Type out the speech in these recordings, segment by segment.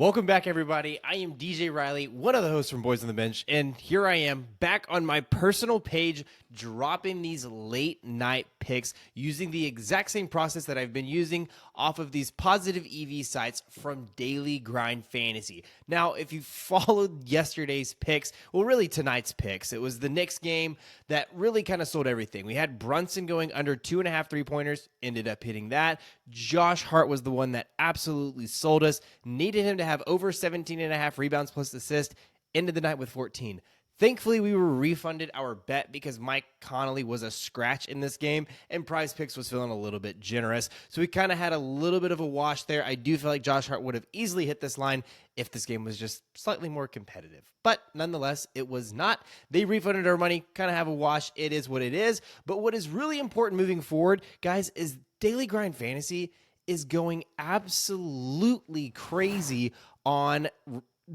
Welcome back, everybody. I am DJ Riley, one of the hosts from Boys on the Bench, and here I am back on my personal page dropping these late night picks using the exact same process that I've been using off of these positive EV sites from Daily Grind Fantasy. Now, if you followed yesterday's picks, well, really tonight's picks, it was the Knicks game that really kind of sold everything. We had Brunson going under 2.5 3-pointers, ended up hitting that. Josh Hart was the one that absolutely sold us. Needed him to have over 17.5 rebounds plus assist. Ended the night with 14. Thankfully, we were refunded our bet because Mike Conley was a scratch in this game, and PrizePicks was feeling a little bit generous. So we kind of had a little bit of a wash there. I do feel like Josh Hart would have easily hit this line if this game was just slightly more competitive. But nonetheless, it was not. They refunded our money, kind of have a wash. It is what it is. But what is really important moving forward, guys, is Daily Grind Fantasy is going absolutely crazy on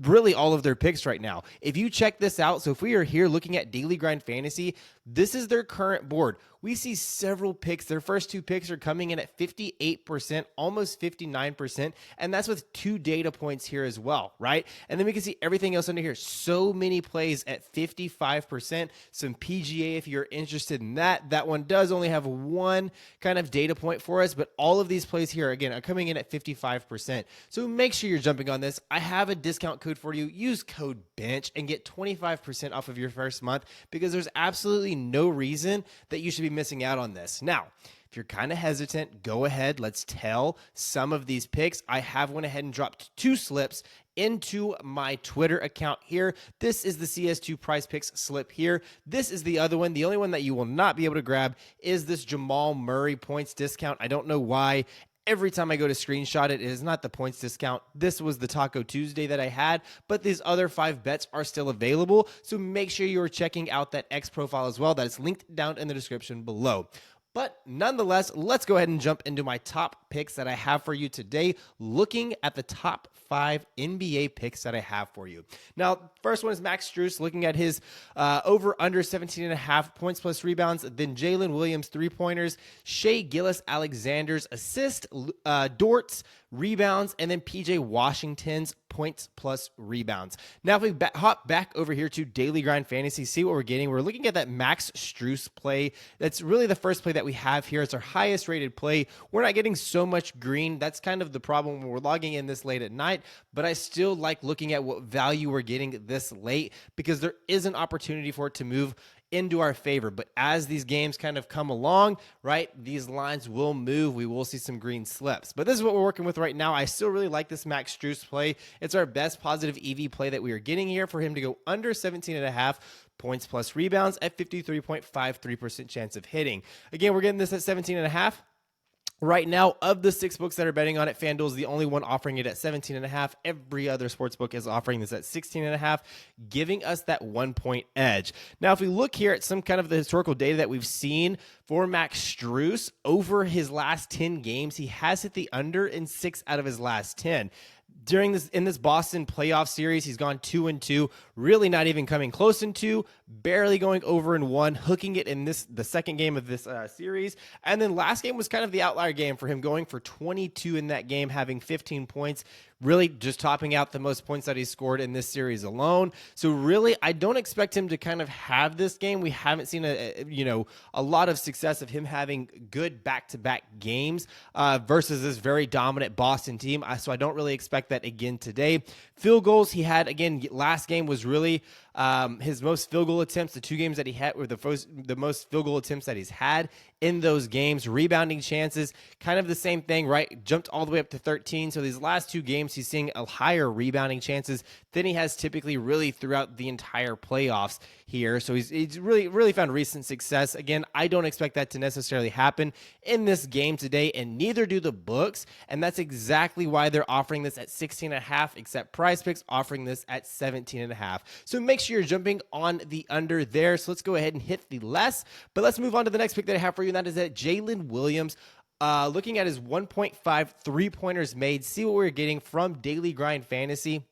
really all of their picks right now. If you check this out, so if we are here looking at Daily Grind Fantasy, this is their current board. We see several picks. Their first two picks are coming in at 58%, almost 59%, and that's with 2 data points here as well, right? And then we can see everything else under here. So many plays at 55%, some PGA if you're interested in that. That one does only have one kind of data point for us, but all of these plays here, again, are coming in at 55%. So make sure you're jumping on this. I have a discount code for you. Use code BENCH and get 25% off of your first month because there's absolutely no reason that you should be missing out on this. Now, if you're kind of hesitant, go ahead. Let's tell some of these picks. I have went ahead and dropped 2 slips into my Twitter account here. This is the CS2 PrizePicks slip here. This is the other one. The only one that you will not be able to grab is this Jamal Murray points discount. I don't know why. Every time I go to screenshot it, it is not the points discount. This was the Taco Tuesday that I had, but these other 5 bets are still available. So make sure you are checking out that X profile as well. That is linked down in the description below. But nonetheless, let's go ahead and jump into my top picks that I have for you today, looking at the top 5 NBA picks that I have for you. Now, first one is Max Strus, looking at his over under 17.5 points plus rebounds, then Jalen Williams 3-pointers, Shea Gilgeous-Alexander's assist, Dort's rebounds, and then PJ Washington's points plus rebounds. Now, if we hop back over here to Daily Grind Fantasy, see what we're getting. We're looking at that Max Strus play. That's really the first play that we have here. It's our highest rated play. We're not getting so much green. That's kind of the problem when we're logging in this late at night, but I still like looking at what value we're getting this late because there is an opportunity for it to move into our favor. But as these games kind of come along, right, these lines will move. We will see some green slips. But this is what we're working with right now. I still really like this Max Strus play. It's our best positive EV play that we are getting here for him to go under 17.5 points plus rebounds at 53.53% chance of hitting. Again, we're getting this at 17.5. Right now, of the 6 books that are betting on it, FanDuel is the only one offering it at 17.5. Every other sports book is offering this at 16.5, giving us that 1-point edge. Now, if we look here at some kind of the historical data that we've seen for Max Strus over his last 10 games, he has hit the under in 6 out of his last 10. In this Boston playoff series, he's gone 2-2, really not even coming close in 2, barely going over in 1, hooking it in the second game of this series. And then last game was kind of the outlier game for him, going for 22 in that game, having 15 points, really just topping out the most points that he scored in this series alone. So really, I don't expect him to kind of have this game. We haven't seen a lot of success of him having good back-to-back games versus this very dominant Boston team. So I don't really expect that again today. Field goals he had, again, last game was really his most field goal attempts. The 2 games that he had were the most field goal attempts that he's had in those games. Rebounding chances, kind of the same thing, right? Jumped all the way up to 13. So these last 2 games, he's seeing a higher rebounding chances than he has typically really throughout the entire playoffs here. So he's really found recent success. Again, I don't expect that to necessarily happen in this game today, and neither do the books. And that's exactly why they're offering this at 16.5, except PrizePicks offering this at 17.5. So make sure you're jumping on the under there. So let's go ahead and hit the less. But let's move on to the next pick that I have for you, and that is that Jalen Williams. Looking at his 1.5 3-pointers made, see what we're getting from Daily Grind Fantasy.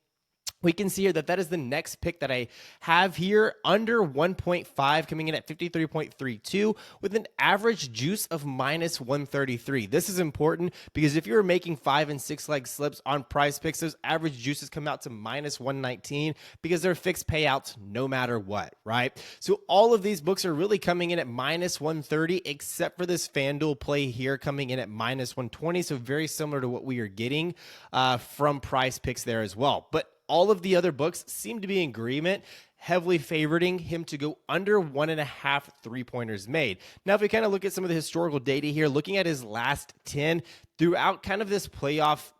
we can see here that that is the next pick that I have here, under 1.5, coming in at 53.32 with an average juice of minus 133. This is important because if you're making 5 and 6 leg slips on PrizePicks, those average juices come out to minus 119 because they're fixed payouts no matter what, right? So all of these books are really coming in at minus 130, except for this FanDuel play here coming in at minus 120. So very similar to what we are getting from PrizePicks there as well. But all of the other books seem to be in agreement, heavily favoring him to go under 1.5 3-pointers made. Now, if we kind of look at some of the historical data here, looking at his last 10 throughout kind of this playoff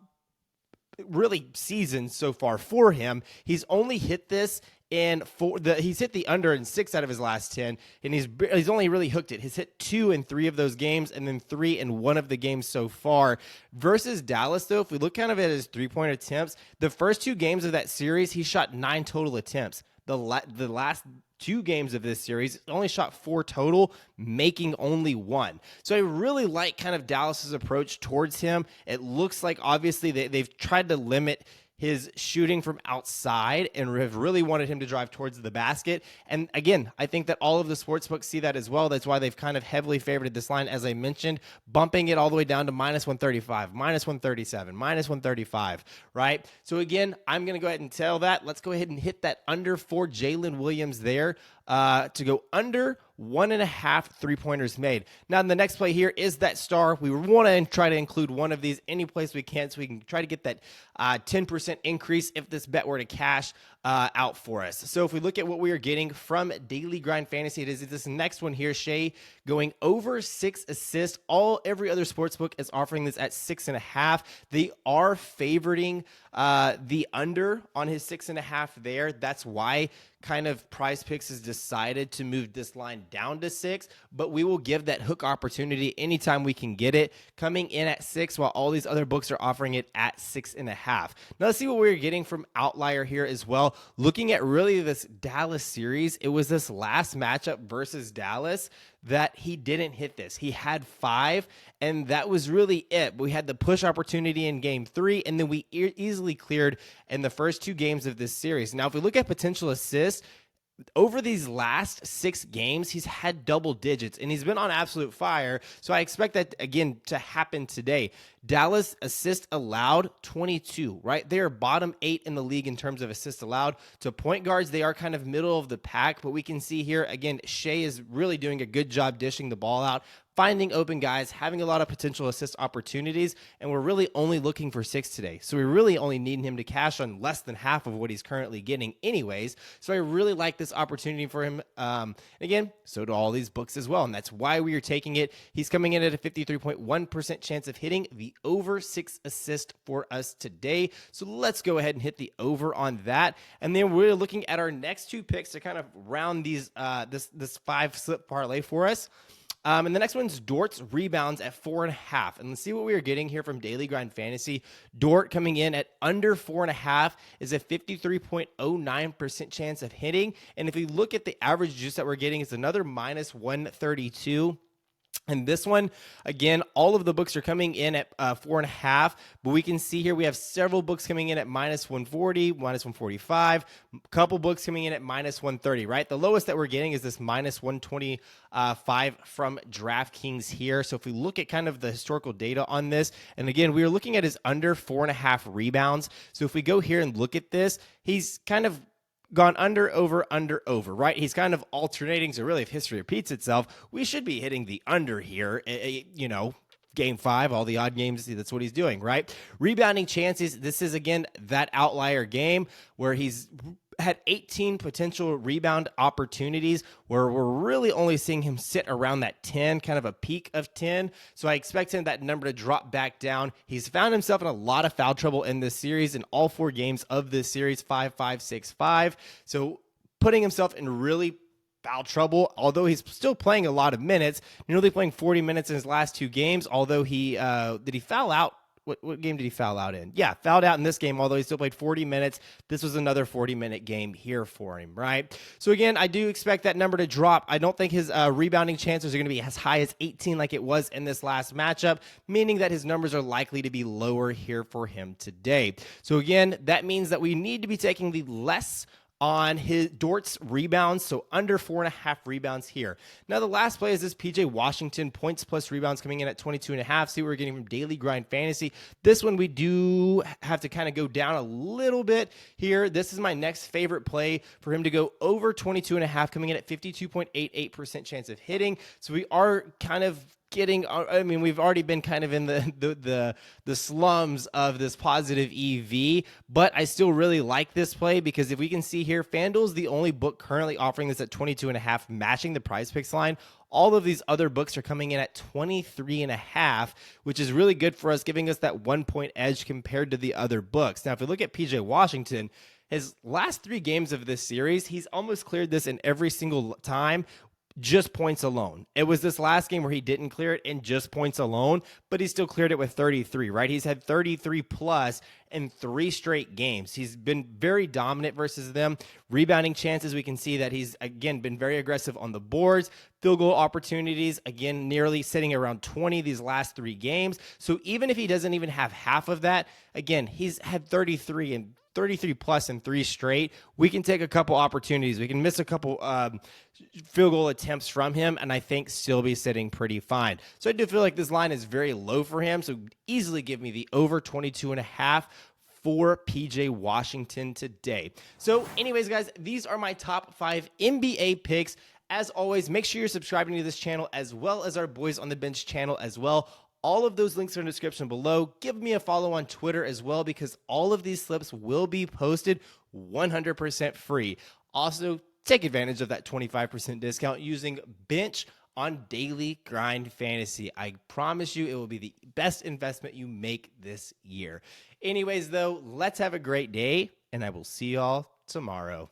really season so far for him, he's only hit this he's hit the under in 6 out of his last 10, and he's only really hooked it. He's hit 2 in 3 of those games, and then 3 in 1 of the games so far. Versus Dallas, though, if we look kind of at his 3-point attempts, the first 2 games of that series, he shot 9 total attempts. The last 2 games of this series, only shot 4 total, making only 1. So I really like kind of Dallas's approach towards him. It looks like obviously they've tried to limit his shooting from outside and have really wanted him to drive towards the basket. And again, I think that all of the sportsbooks see that as well. That's why they've kind of heavily favored this line, as I mentioned, bumping it all the way down to minus 135, minus 137, minus 135, right? So again, I'm going to go ahead and tell that. Let's go ahead and hit that under for Jalen Williams there to go under 1.5 3-pointers made. Now, the next play here is that star. We want to try to include one of these any place we can so we can try to get that 10% increase if this bet were to cash out for us. So if we look at what we are getting from Daily Grind Fantasy, it is this next one here, Shea going over 6 assists. Every other sportsbook is offering this at 6.5. They are favoriting the under on his 6.5 there. That's why kind of PrizePicks has decided to move this line down to 6, but we will give that hook opportunity anytime we can get it, coming in at 6 while all these other books are offering it at 6.5. Now let's see what we're getting from Outlier here as well. Looking at really this Dallas series, it was this last matchup versus Dallas that he didn't hit this. He had 5, and that was really it. We had the push opportunity in game 3, and then we easily cleared in the first 2 games of this series. Now, if we look at potential assists, over these last 6 games, he's had double digits, and he's been on absolute fire. So I expect that, again, to happen today. Dallas assist allowed 22, right? They are bottom 8 in the league in terms of assist allowed. To point guards, they are kind of middle of the pack, but we can see here, again, Shea is really doing a good job dishing the ball out, finding open guys, having a lot of potential assist opportunities, and we're really only looking for 6 today. So we really only need him to cash on less than half of what he's currently getting anyways. So I really like this opportunity for him. Again, so do all these books as well, and that's why we are taking it. He's coming in at a 53.1% chance of hitting the over 6 assist for us today. So let's go ahead and hit the over on that. And then we're looking at our next 2 picks to kind of round these this 5 slip parlay for us. And the next one's Dort's rebounds at 4.5. And let's see what we are getting here from Daily Grind Fantasy. Dort coming in at under 4.5 is a 53.09% chance of hitting. And if we look at the average juice that we're getting, it's another minus 132. And this one, again, all of the books are coming in at 4.5, but we can see here we have several books coming in at minus 140, minus 145, a couple books coming in at minus 130, right? The lowest that we're getting is this minus 125 from DraftKings here. So if we look at kind of the historical data on this, and again, we are looking at his under 4.5 rebounds. So if we go here and look at this, he's kind of gone under, over, right? He's kind of alternating. So really, if history repeats itself, we should be hitting the under here, game 5, all the odd games, that's what he's doing, right? Rebounding chances, this is, again, that outlier game where he's had 18 potential rebound opportunities where we're really only seeing him sit around that 10, kind of a peak of 10. So I expect him that number to drop back down. He's found himself in a lot of foul trouble in this series, in all 4 games of this series, 5-5, 6-5. So putting himself in really foul trouble, although he's still playing a lot of minutes, nearly playing 40 minutes in his last 2 games, although did he foul out What game did he foul out in? Yeah, fouled out in this game, although he still played 40 minutes. This was another 40-minute game here for him, right? So again, I do expect that number to drop. I don't think his rebounding chances are going to be as high as 18 like it was in this last matchup, meaning that his numbers are likely to be lower here for him today. So again, that means that we need to be taking the less on his Dort's rebounds, so under 4.5 rebounds here. Now, the last play is this PJ Washington points plus rebounds coming in at 22.5. See what we're getting from Daily Grind Fantasy. This one we do have to kind of go down a little bit here. This is my next favorite play for him to go over 22.5, coming in at 52.88% chance of hitting. So we are kind of getting, I mean, we've already been kind of in the slums of this positive EV, but I still really like this play because if we can see here, FanDuel's the only book currently offering this at 22.5, matching the PrizePicks line. All of these other books are coming in at 23.5, which is really good for us, giving us that 1 point edge compared to the other books. Now, if we look at PJ Washington, his last 3 games of this series, he's almost cleared this in every single time, just points alone. It was this last game where he didn't clear it in just points alone, but he still cleared it with 33, right? He's had 33 plus in 3 straight games. He's been very dominant versus them. Rebounding chances, we can see that he's, again, been very aggressive on the boards. Field goal opportunities, again, nearly sitting around 20 these last 3 games. So even if he doesn't even have half of that, again, he's had 33 plus in 3 straight. We can take a couple opportunities. We can miss a couple field goal attempts from him, and I think still be sitting pretty fine. So I do feel like this line is very low for him, so easily give me the over 22.5 for PJ Washington today. So anyways, guys, these are my top 5 NBA picks. As always, make sure you're subscribing to this channel as well as our Boys on the Bench channel as well. All of those links are in the description below. Give me a follow on Twitter as well because all of these slips will be posted 100% free. Also, take advantage of that 25% discount using Bench on Daily Grind Fantasy. I promise you it will be the best investment you make this year. Anyways, though, let's have a great day, and I will see y'all tomorrow.